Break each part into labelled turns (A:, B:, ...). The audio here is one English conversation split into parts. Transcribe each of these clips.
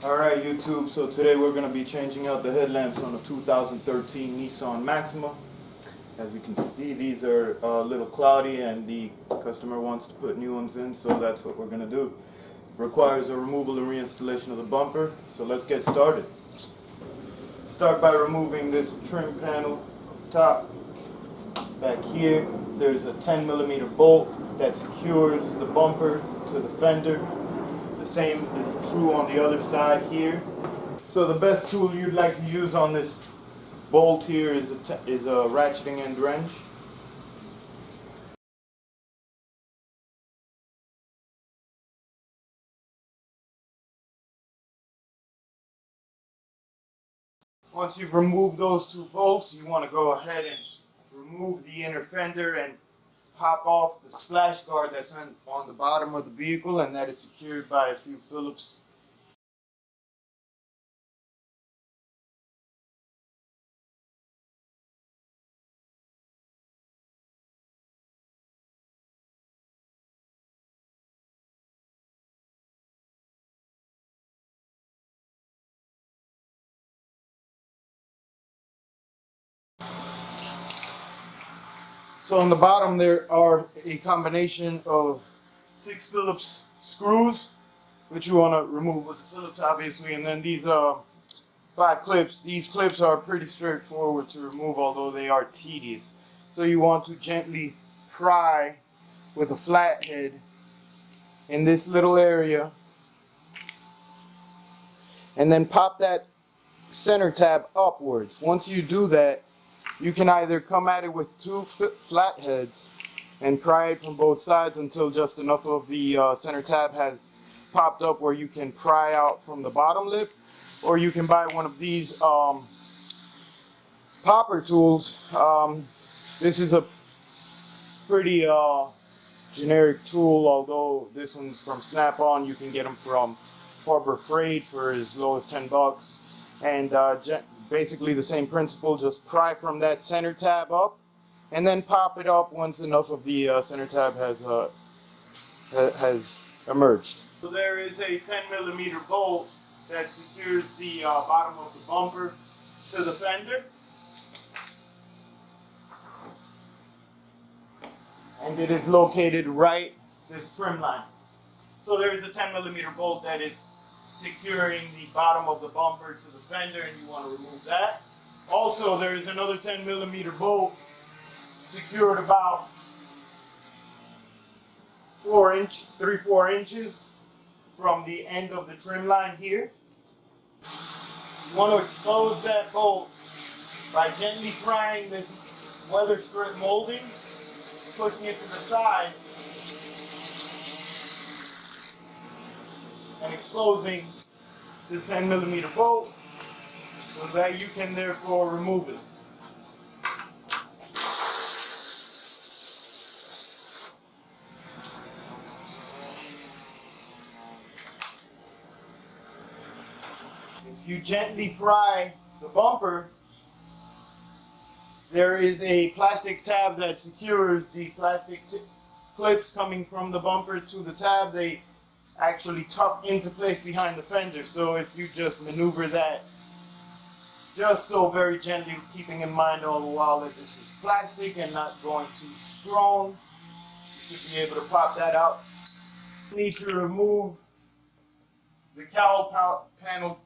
A: Alright YouTube, so today we're going to be changing out the headlamps on a 2013 Nissan Maxima. As you can see, these are a little cloudy and the customer wants to put new ones in, so that's what we're going to do. Requires a removal and reinstallation of the bumper, so let's get started. Start by removing this trim panel top. Back here, there's a 10mm bolt that secures the bumper to the fender. The same is true on the other side here. So the best tool you'd like to use on this bolt here is a ratcheting end wrench. Once you've removed those two bolts, you want to go ahead and remove the inner fender and pop off the splash guard that's on the bottom of the vehicle, and that is secured by a few Phillips. So on the bottom there are a combination of 6 Phillips screws, which you want to remove with the Phillips obviously, and then these 5 clips. These clips are pretty straightforward to remove, although they are tedious. So you want to gently pry with a flathead in this little area, and then pop that center tab upwards. Once you do that, you can either come at it with 2 flatheads and pry it from both sides until just enough of the center tab has popped up where you can pry out from the bottom lip, or you can buy one of these popper tools. This is a pretty generic tool, although this one's from Snap-on. You can get them from Harbor Freight for as low as $10, and basically the same principle. Just pry from that center tab up and then pop it up once enough of the center tab has emerged. So there is a 10mm bolt that secures the bottom of the bumper to the fender, and it is located right this trim line. So there is a 10mm bolt that is securing the bottom of the bumper to the fender, and you want to remove that. Also, there is another 10mm bolt secured about 3-4 inches from the end of the trim line here. You want to expose that bolt by gently prying this weather strip molding, pushing it to the side, and exposing the 10mm bolt so that you can therefore remove it. If you gently pry the bumper, there is a plastic tab that secures the plastic clips coming from the bumper to the tab. They actually tuck into place behind the fender, so if you just maneuver that just so very gently, keeping in mind all the while that this is plastic and not going too strong, you should be able to pop that out. You need to remove the cowl panel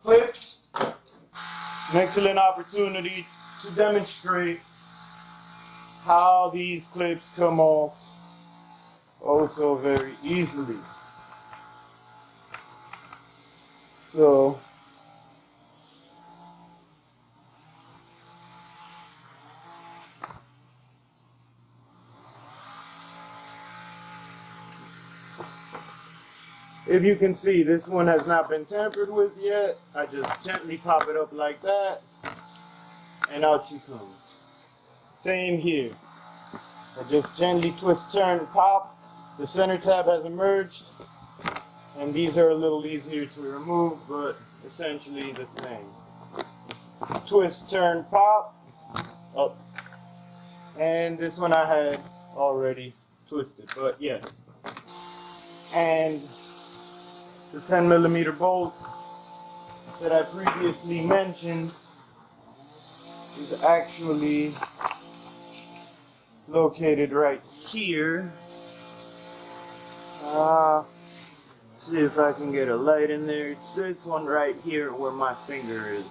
A: clips. It's an excellent opportunity to demonstrate how these clips come off also very easily. So if you can see, this one has not been tampered with yet. I just gently pop it up like that, and out she comes. Same here. I just gently twist, turn, pop. The center tab has emerged, and these are a little easier to remove, but essentially the same. Twist, turn, pop, up. And this one I had already twisted, but yes. And The 10mm bolt that I previously mentioned is actually located right here. See if I can get a light in there. It's this one right here where my finger is.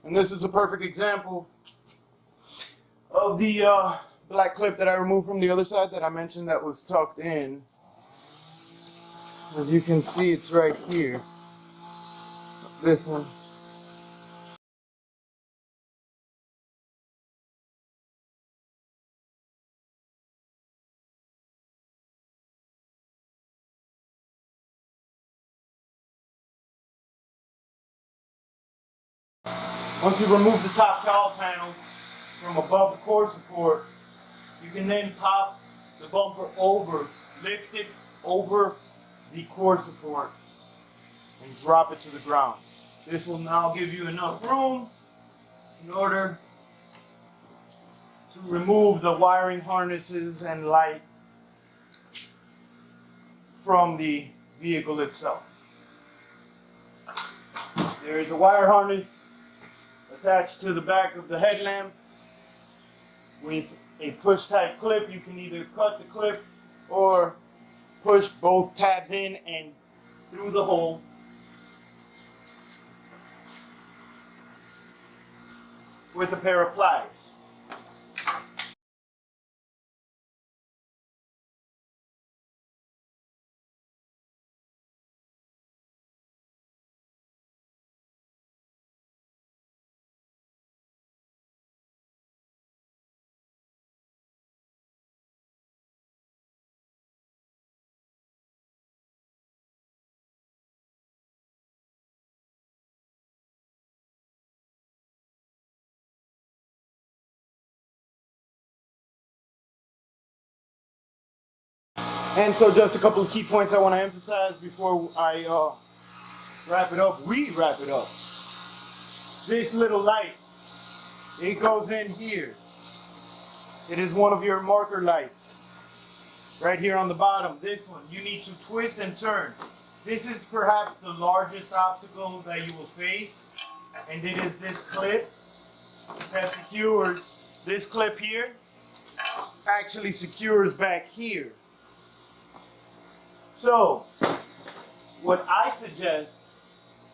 A: And this is a perfect example of the black clip that I removed from the other side that I mentioned that was tucked in. As you can see, it's right here. This one. Once you remove the top cowl panel from above the core support, you can then pop the bumper over, lift it over the core support, and drop it to the ground. This will now give you enough room in order to remove the wiring harnesses and light from the vehicle itself. There is a wire harness attached to the back of the headlamp with a push type clip. You can either cut the clip or push both tabs in and through the hole. With a pair of pliers. And so just a couple of key points I want to emphasize before I wrap it up. We wrap it up. This little light, it goes in here. It is one of your marker lights. Right here on the bottom, this one, you need to twist and turn. This is perhaps the largest obstacle that you will face, and it is this clip that secures, this clip here actually secures back here. So, what I suggest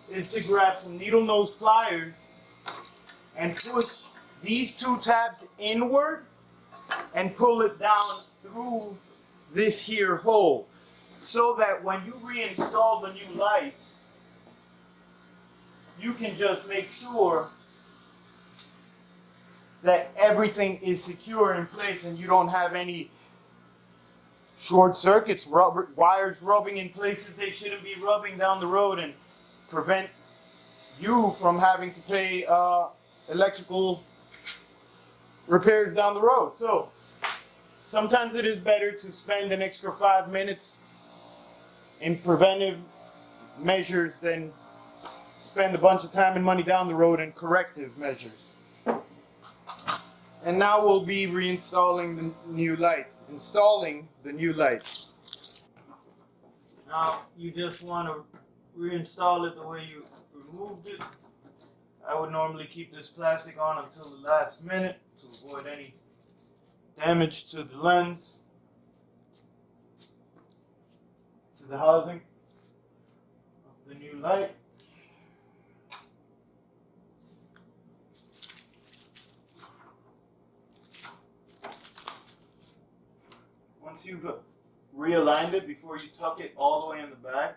A: is to grab some needle nose pliers and push these two tabs inward and pull it down through this here hole, so that when you reinstall the new lights, you can just make sure that everything is secure in place and you don't have any short circuits, wires rubbing in places they shouldn't be rubbing down the road, and prevent you from having to pay electrical repairs down the road. So sometimes it is better to spend an extra 5 minutes in preventive measures than spend a bunch of time and money down the road in corrective measures. And now we'll be reinstalling the new lights, installing the new lights. Now you just want to reinstall it the way you removed it. I would normally keep this plastic on until the last minute to avoid any damage to the lens, to the housing of the new light. Once you've realigned it before you tuck it all the way in the back,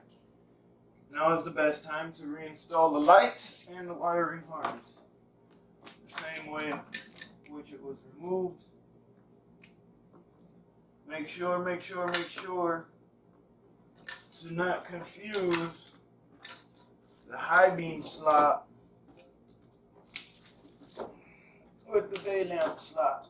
A: now is the best time to reinstall the lights and the wiring harness. The same way in which it was removed. Make sure to not confuse the high beam slot with the day lamp slot.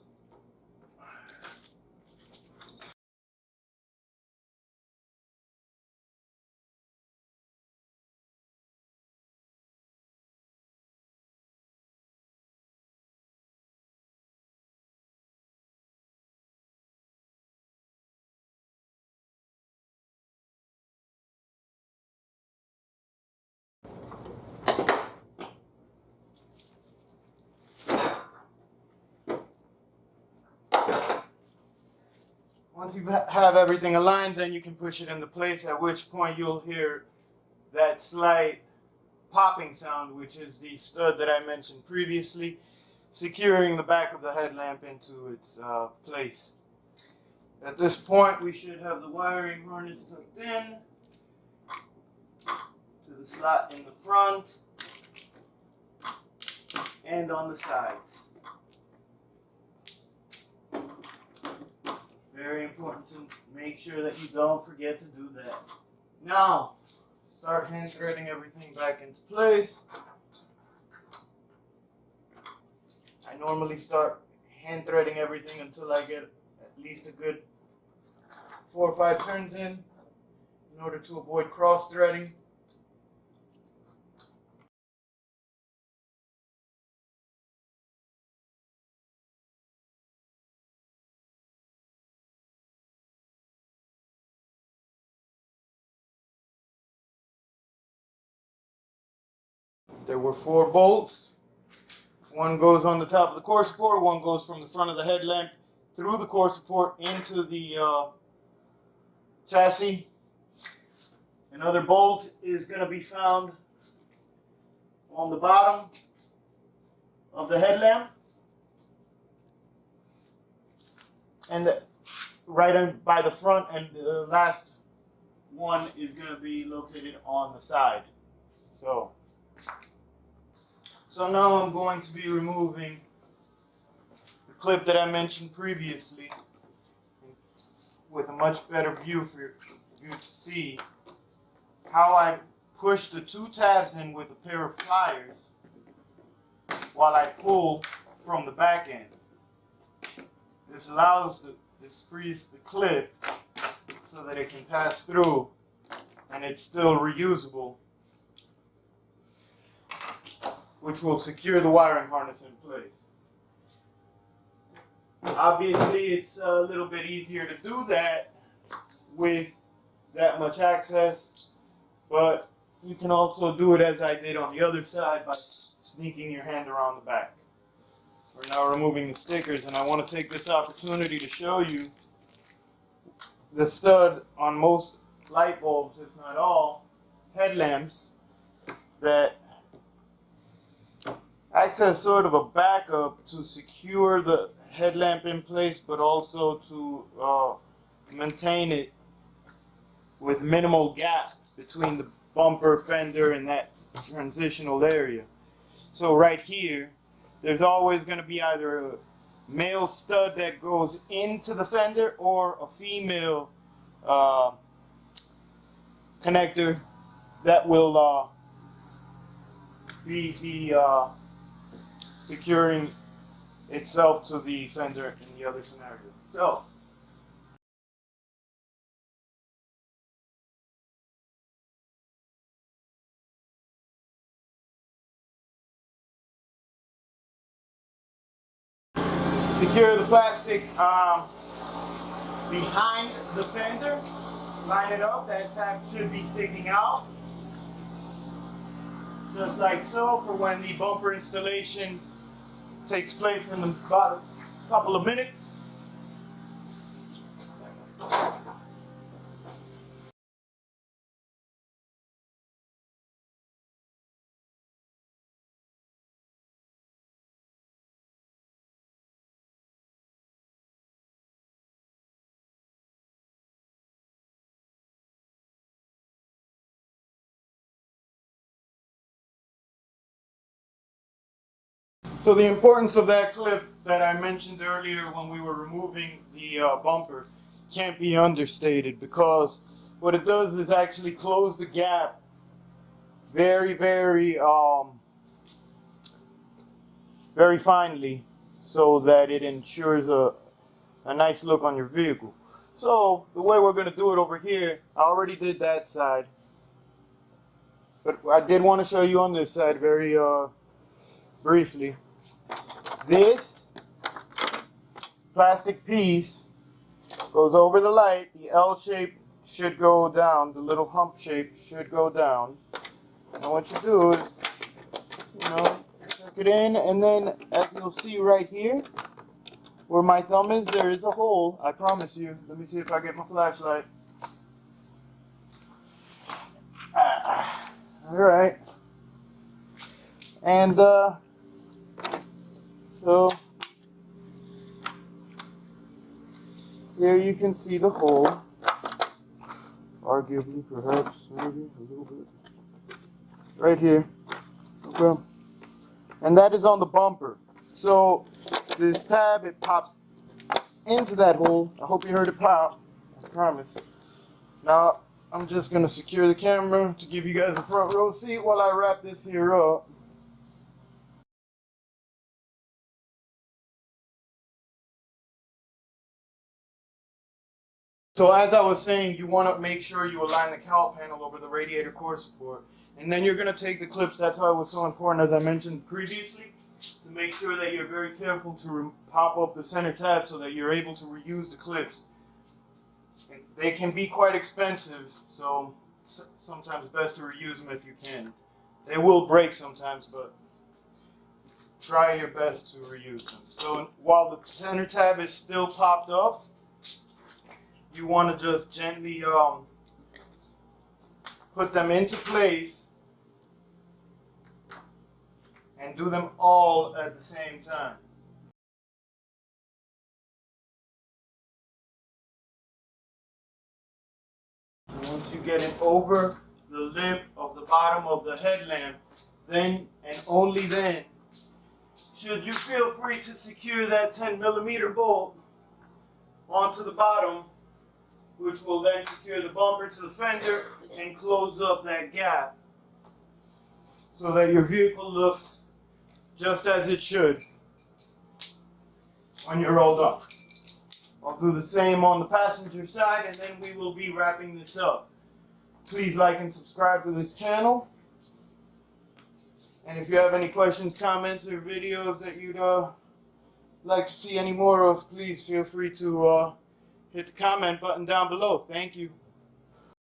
A: Once you have everything aligned, then you can push it into place, at which point you'll hear that slight popping sound, which is the stud that I mentioned previously, securing the back of the headlamp into its place. At this point, we should have the wiring harness tucked in to the slot in the front and on the sides. Very important to make sure that you don't forget to do that. Now, start hand threading everything back into place. I normally start hand threading everything until I get at least a good 4 or 5 turns in order to avoid cross threading. There were 4 bolts. One goes on the top of the core support, one goes from the front of the headlamp through the core support into the chassis. Another bolt is going to be found on the bottom of the headlamp, and right by the front, and the last one is going to be located on the side. So now I'm going to be removing the clip that I mentioned previously with a much better view for you to see how I push the 2 tabs in with a pair of pliers while I pull from the back end. This frees the clip so that it can pass through and it's still reusable, which will secure the wiring harness in place. Obviously, it's a little bit easier to do that with that much access, but you can also do it as I did on the other side by sneaking your hand around the back. We're now removing the stickers, and I want to take this opportunity to show you the stud on most light bulbs, if not all, headlamps that acts as sort of a backup to secure the headlamp in place, but also to maintain it with minimal gap between the bumper, fender, and that transitional area. So right here, there's always going to be either a male stud that goes into the fender or a female connector that will be securing itself to the fender in the other scenario. So, secure the plastic behind the fender. Line it up. That tab should be sticking out. Just like so, for when the bumper installation takes place in about a couple of minutes. So the importance of that clip that I mentioned earlier when we were removing the bumper can't be understated, because what it does is actually close the gap very, very finely, so that it ensures a nice look on your vehicle. So the way we're going to do it over here, I already did that side, but I did want to show you on this side very briefly. This plastic piece goes over the light. The L shape should go down. The little hump shape should go down. And what you do is, tuck it in, and then as you'll see right here, where my thumb is, there is a hole. I promise you. Let me see if I get my flashlight. All right. And so here you can see the hole. Arguably, perhaps, maybe a little bit. Right here. Okay. And that is on the bumper. So this tab, it pops into that hole. I hope you heard it pop. I promise. Now I'm just gonna secure the camera to give you guys a front row seat while I wrap this here up. So as I was saying, you want to make sure you align the cowl panel over the radiator core support. And then you're going to take the clips. That's why it was so important, as I mentioned previously, to make sure that you're very careful to pop up the center tab so that you're able to reuse the clips. They can be quite expensive, so sometimes it's best to reuse them if you can. They will break sometimes, but try your best to reuse them. So while the center tab is still popped up, you want to just gently put them into place and do them all at the same time. And once you get it over the lip of the bottom of the headlamp, then and only then should you feel free to secure that 10mm bolt onto the bottom, which will then secure the bumper to the fender and close up that gap so that your vehicle looks just as it should when you're all done. I'll do the same on the passenger side, and then we will be wrapping this up. Please like and subscribe to this channel. And if you have any questions, comments, or videos that you'd like to see any more of, please feel free to hit the comment button down below. Thank you.